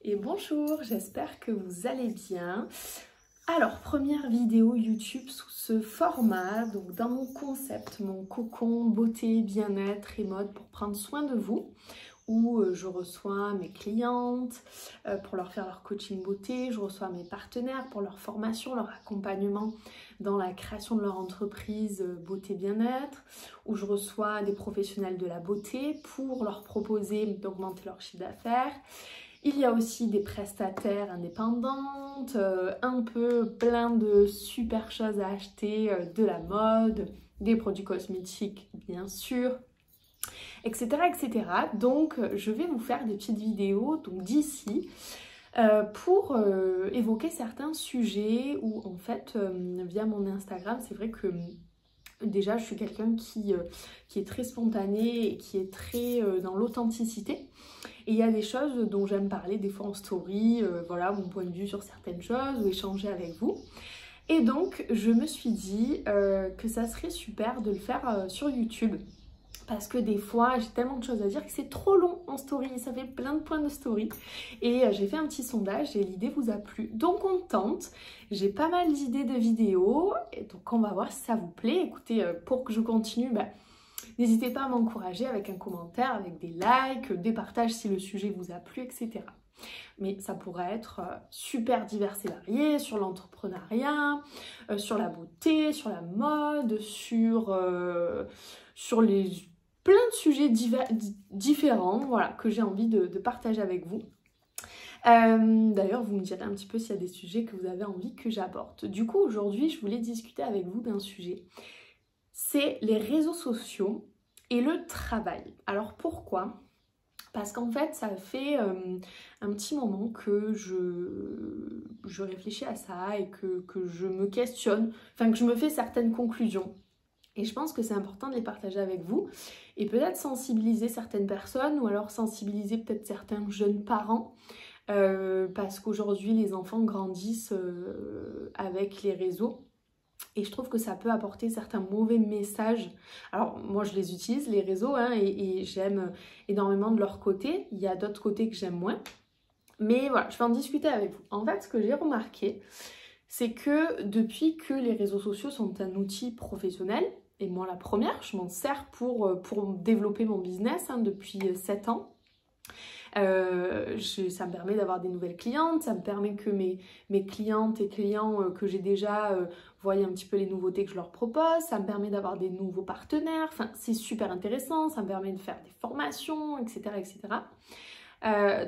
Et bonjour, j'espère que vous allez bien. Alors, première vidéo YouTube sous ce format, donc dans mon concept, mon cocon beauté, bien-être et mode pour prendre soin de vous, où je reçois mes clientes pour leur faire leur coaching beauté, je reçois mes partenaires pour leur formation, leur accompagnement dans la création de leur entreprise beauté bien-être, où je reçois des professionnels de la beauté pour leur proposer d'augmenter leur chiffre d'affaires. Il y a aussi des prestataires indépendantes, un peu plein de super choses à acheter, de la mode, des produits cosmétiques bien sûr, etc. etc. Donc je vais vous faire des petites vidéos d'ici pour évoquer certains sujets où en fait via mon Instagram, c'est vrai que déjà je suis quelqu'un qui est très spontané et qui est très dans l'authenticité. Et il y a des choses dont j'aime parler des fois en story, voilà mon point de vue sur certaines choses ou échanger avec vous. Et donc je me suis dit que ça serait super de le faire sur YouTube. Parce que des fois, j'ai tellement de choses à dire que c'est trop long en story, ça fait plein de points de story. Et j'ai fait un petit sondage et l'idée vous a plu. Donc on tente, j'ai pas mal d'idées de vidéos, et donc on va voir si ça vous plaît. Écoutez, pour que je continue, n'hésitez pas à m'encourager avec un commentaire, avec des likes, des partages si le sujet vous a plu, etc. Mais ça pourrait être super divers et varié sur l'entrepreneuriat, sur la beauté, sur la mode, sur les plein de sujets différents, voilà, que j'ai envie de partager avec vous. D'ailleurs, vous me direz un petit peu s'il y a des sujets que vous avez envie que j'aborde. Du coup, aujourd'hui, je voulais discuter avec vous d'un sujet. C'est les réseaux sociaux et le travail. Alors pourquoi ? Parce qu'en fait, ça fait un petit moment que je réfléchis à ça et que je me questionne, enfin que je me fais certaines conclusions. Et je pense que c'est important de les partager avec vous et peut-être sensibiliser certaines personnes ou alors sensibiliser peut-être certains jeunes parents parce qu'aujourd'hui les enfants grandissent avec les réseaux. Et je trouve que ça peut apporter certains mauvais messages. Alors moi je les utilise, les réseaux, hein, et j'aime énormément de leur côté. Il y a d'autres côtés que j'aime moins. Mais voilà, je vais en discuter avec vous. En fait, ce que j'ai remarqué, c'est que depuis que les réseaux sociaux sont un outil professionnel, et moi la première, je m'en sers pour développer mon business depuis 7 ans. Ça me permet d'avoir des nouvelles clientes, ça me permet que mes clientes et clients que j'ai déjà voient un petit peu les nouveautés que je leur propose, ça me permet d'avoir des nouveaux partenaires, enfin c'est super intéressant, ça me permet de faire des formations, etc. etc.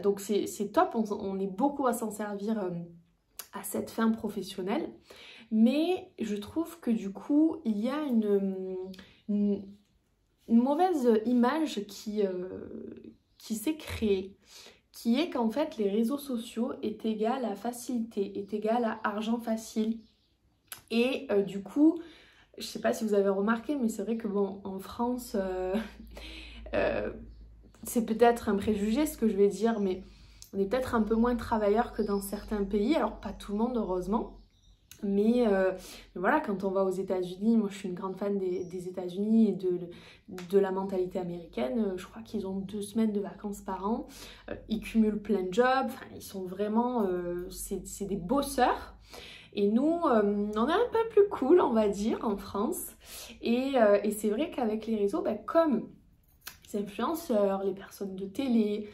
Donc c'est top, on est beaucoup à s'en servir à cette fin professionnelle, mais je trouve que du coup il y a une mauvaise image qui s'est créée, qui est qu'en fait les réseaux sociaux est égal à facilité, est égal à argent facile. Et du coup, je sais pas si vous avez remarqué, mais c'est vrai que bon, en France, c'est peut-être un préjugé ce que je vais dire, mais on est peut-être un peu moins travailleurs que dans certains pays. Alors pas tout le monde heureusement. Mais voilà, quand on va aux États-Unis, moi je suis une grande fan des États-Unis et de la mentalité américaine. Je crois qu'ils ont 2 semaines de vacances par an. Ils cumulent plein de jobs. Enfin, ils sont vraiment, c'est des bosseurs. Et nous, on est un peu plus cool, on va dire, en France. Et c'est vrai qu'avec les réseaux, comme les influenceurs, les personnes de télé,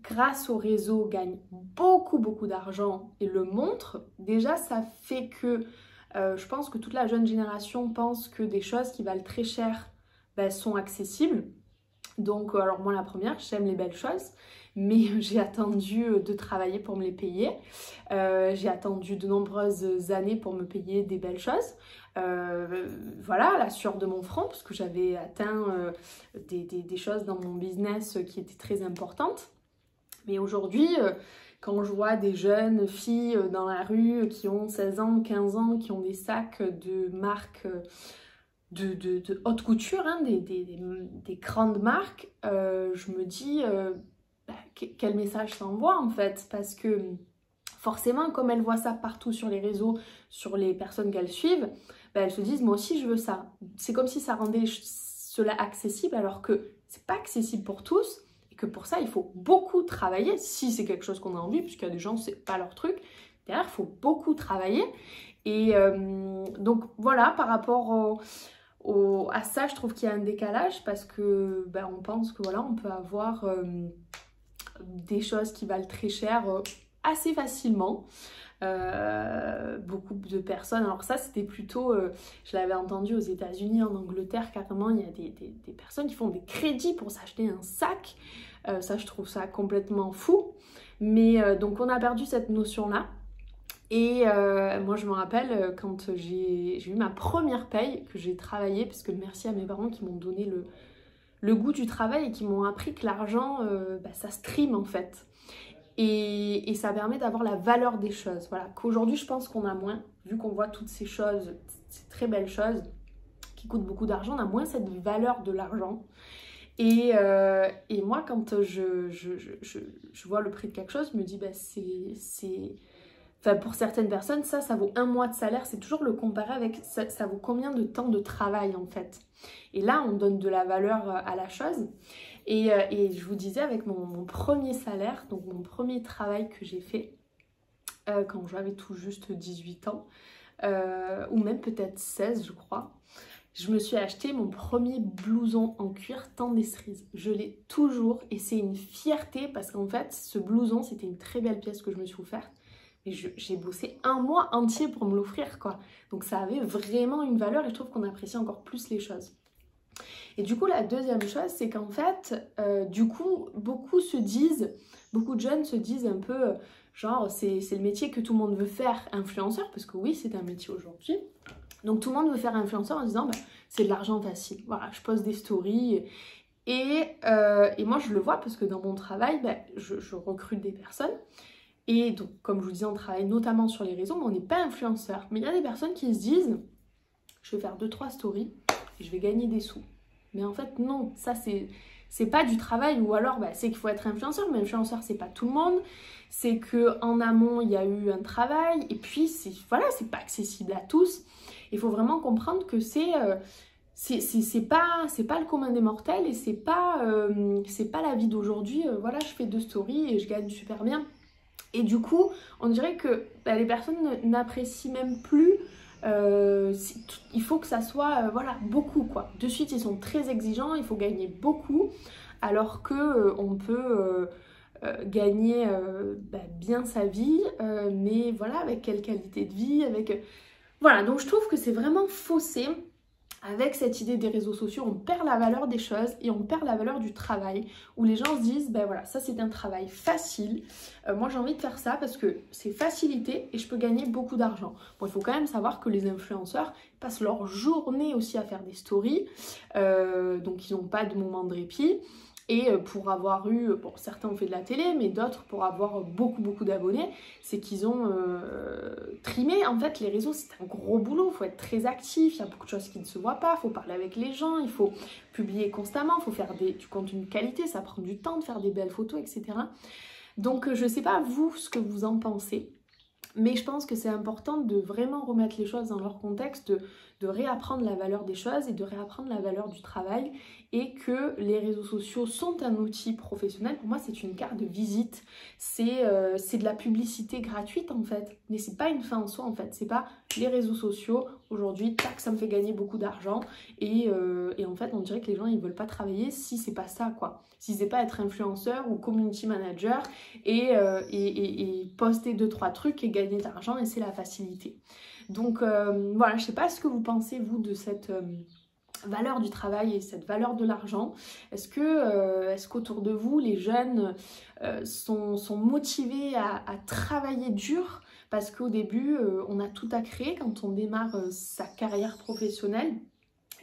grâce au réseau, gagnent beaucoup d'argent et le montrent, déjà ça fait que je pense que toute la jeune génération pense que des choses qui valent très cher sont accessibles. Donc alors moi la première, j'aime les belles choses, mais j'ai attendu de travailler pour me les payer. J'ai attendu de nombreuses années pour me payer des belles choses. Voilà, la sueur de mon front, parce que j'avais atteint des choses dans mon business qui étaient très importantes. Mais aujourd'hui, quand je vois des jeunes filles dans la rue qui ont 16 ans, 15 ans, qui ont des sacs de marques de haute couture, hein, des grandes marques, je me dis quel message ça envoie en fait, parce que forcément, comme elles voient ça partout sur les réseaux, sur les personnes qu'elles suivent, elles se disent moi aussi je veux ça. C'est comme si ça rendait cela accessible alors que c'est pas accessible pour tous. que pour ça, il faut beaucoup travailler, si c'est quelque chose qu'on a envie, puisqu'il y a des gens, c'est pas leur truc. Derrière, il faut beaucoup travailler. Et donc voilà, par rapport à ça, je trouve qu'il y a un décalage parce que ben, on pense que voilà, on peut avoir des choses qui valent très cher assez facilement. Beaucoup de personnes, alors ça c'était plutôt, je l'avais entendu aux États-Unis, en Angleterre carrément, il y a des personnes qui font des crédits pour s'acheter un sac. Ça je trouve ça complètement fou, mais donc on a perdu cette notion-là. Et moi je me rappelle quand j'ai eu ma première paye, que j'ai travaillé, parce que merci à mes parents qui m'ont donné le goût du travail et qui m'ont appris que l'argent, ça se trime en fait. Et ça permet d'avoir la valeur des choses. Voilà, qu'aujourd'hui je pense qu'on a moins, vu qu'on voit toutes ces choses, ces très belles choses qui coûtent beaucoup d'argent, on a moins cette valeur de l'argent. Et moi quand je vois le prix de quelque chose, je me dis enfin, pour certaines personnes, ça vaut 1 mois de salaire. C'est toujours le comparer avec ça vaut combien de temps de travail en fait. Et là, on donne de la valeur à la chose. Et je vous disais, avec mon premier salaire, donc mon premier travail que j'ai fait quand j'avais tout juste 18 ans, ou même peut-être 16 je crois, je me suis acheté mon premier blouson en cuir Tendestrise. Je l'ai toujours et c'est une fierté parce qu'en fait, ce blouson, c'était une très belle pièce que je me suis offerte. Et j'ai bossé 1 mois entier pour me l'offrir, quoi. Donc ça avait vraiment une valeur et je trouve qu'on apprécie encore plus les choses. Et du coup, la deuxième chose, c'est qu'en fait, du coup, beaucoup de jeunes se disent un peu, genre, c'est le métier que tout le monde veut faire, influenceur, parce que oui, c'est un métier aujourd'hui. Donc tout le monde veut faire influenceur en disant, c'est de l'argent facile. Voilà, je poste des stories. Et moi, je le vois parce que dans mon travail, je recrute des personnes. Et donc, comme je vous disais, on travaille notamment sur les réseaux, mais on n'est pas influenceur. Mais il y a des personnes qui se disent, je vais faire 2-3 stories et je vais gagner des sous. Mais en fait, non, ça c'est pas du travail. Ou alors, c'est qu'il faut être influenceur, mais influenceur, c'est pas tout le monde. C'est qu'en amont, il y a eu un travail. Et puis, voilà, c'est pas accessible à tous. Il faut vraiment comprendre que c'est pas le commun des mortels et c'est pas la vie d'aujourd'hui. Voilà, je fais 2 stories et je gagne super bien. Et du coup, on dirait que les personnes n'apprécient même plus. Il faut que ça soit voilà, beaucoup quoi. De suite, ils sont très exigeants, il faut gagner beaucoup, alors que on peut gagner bien sa vie, mais voilà, avec quelle qualité de vie, voilà. Donc je trouve que c'est vraiment faussé. Avec cette idée des réseaux sociaux, on perd la valeur des choses et on perd la valeur du travail, où les gens se disent, voilà, ça c'est un travail facile, moi j'ai envie de faire ça parce que c'est facilité et je peux gagner beaucoup d'argent. Bon, il faut quand même savoir que les influenceurs passent leur journée aussi à faire des stories, donc ils n'ont pas de moment de répit. Et pour avoir eu, bon, certains ont fait de la télé, mais d'autres pour avoir beaucoup d'abonnés, c'est qu'ils ont trimé. En fait, les réseaux, c'est un gros boulot, il faut être très actif, il y a beaucoup de choses qui ne se voient pas, il faut parler avec les gens, il faut publier constamment, il faut faire du contenu de qualité, ça prend du temps de faire des belles photos, etc. Donc, je ne sais pas vous ce que vous en pensez. Mais je pense que c'est important de vraiment remettre les choses dans leur contexte, de réapprendre la valeur des choses et de réapprendre la valeur du travail, et que les réseaux sociaux sont un outil professionnel. Pour moi, c'est une carte de visite, c'est de la publicité gratuite en fait, mais c'est pas une fin en soi en fait, c'est pas les réseaux sociaux, aujourd'hui, tac, ça me fait gagner beaucoup d'argent, et en fait, on dirait que les gens, ils veulent pas travailler si c'est pas ça quoi, si c'est pas être influenceur ou community manager et poster 2-3 trucs et gagner de l'argent, et c'est la facilité. Donc voilà, je sais pas ce que vous pensez vous de cette valeur du travail et cette valeur de l'argent. Est-ce qu'autour de vous, les jeunes sont motivés à travailler dur? Parce qu'au début, on a tout à créer quand on démarre sa carrière professionnelle,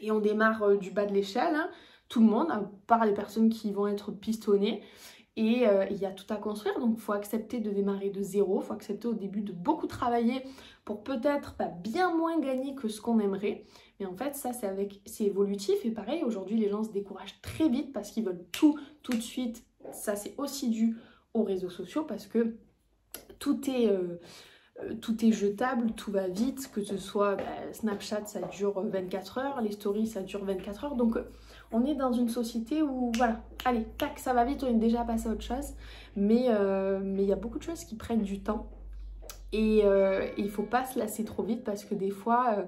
et on démarre du bas de l'échelle, hein, tout le monde, à part les personnes qui vont être pistonnées. Et il y a tout à construire, donc il faut accepter de démarrer de zéro, il faut accepter au début de beaucoup travailler pour peut-être bien moins gagner que ce qu'on aimerait. Mais en fait, ça c'est évolutif, et pareil, aujourd'hui les gens se découragent très vite parce qu'ils veulent tout de suite. Ça c'est aussi dû aux réseaux sociaux parce que tout est jetable, tout va vite, que ce soit Snapchat ça dure 24 heures, les stories ça dure 24 heures, donc on est dans une société où voilà, allez, tac, ça va vite, on est déjà passé à autre chose. Mais il y a beaucoup de choses qui prennent du temps. Et il ne faut pas se lasser trop vite parce que des fois,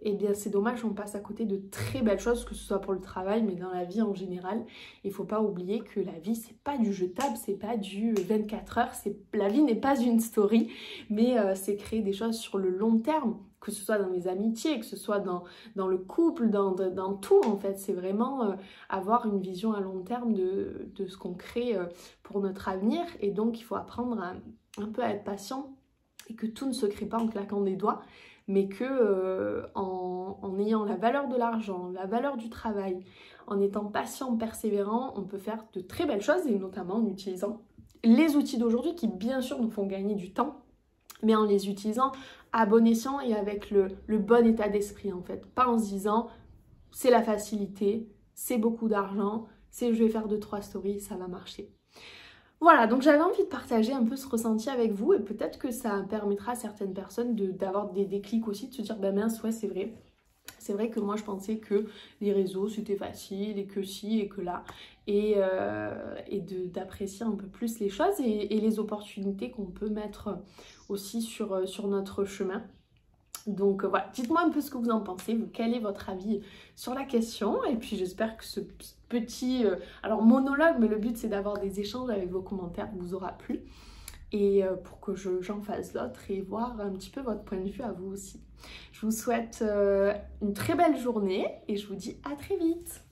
eh bien c'est dommage, on passe à côté de très belles choses, que ce soit pour le travail, mais dans la vie en général. Il ne faut pas oublier que la vie, c'est pas du jetable, c'est pas du 24 heures, la vie n'est pas une story, mais c'est créer des choses sur le long terme, que ce soit dans les amitiés, que ce soit dans le couple, dans tout en fait. C'est vraiment avoir une vision à long terme de ce qu'on crée pour notre avenir. Et donc, il faut apprendre un peu à être patient et que tout ne se crée pas en claquant des doigts, mais que en ayant la valeur de l'argent, la valeur du travail, en étant patient, persévérant, on peut faire de très belles choses, et notamment en utilisant les outils d'aujourd'hui qui bien sûr nous font gagner du temps, mais en les utilisant à bon escient et avec le bon état d'esprit en fait. Pas en se disant c'est la facilité, c'est beaucoup d'argent, c'est je vais faire 2-3 stories, ça va marcher. Voilà, donc j'avais envie de partager un peu ce ressenti avec vous et peut-être que ça permettra à certaines personnes d'avoir des déclics aussi, de se dire bah mince, ouais c'est vrai. C'est vrai que moi je pensais que les réseaux c'était facile et que ci et que là et d'apprécier un peu plus les choses et les opportunités qu'on peut mettre aussi sur notre chemin. Donc voilà, dites-moi un peu ce que vous en pensez, vous, quel est votre avis sur la question, et puis j'espère que ce petit alors monologue, mais le but c'est d'avoir des échanges avec vos commentaires, vous aura plu, et pour que j'en fasse d'autres et voir un petit peu votre point de vue à vous aussi. Je vous souhaite une très belle journée et je vous dis à très vite.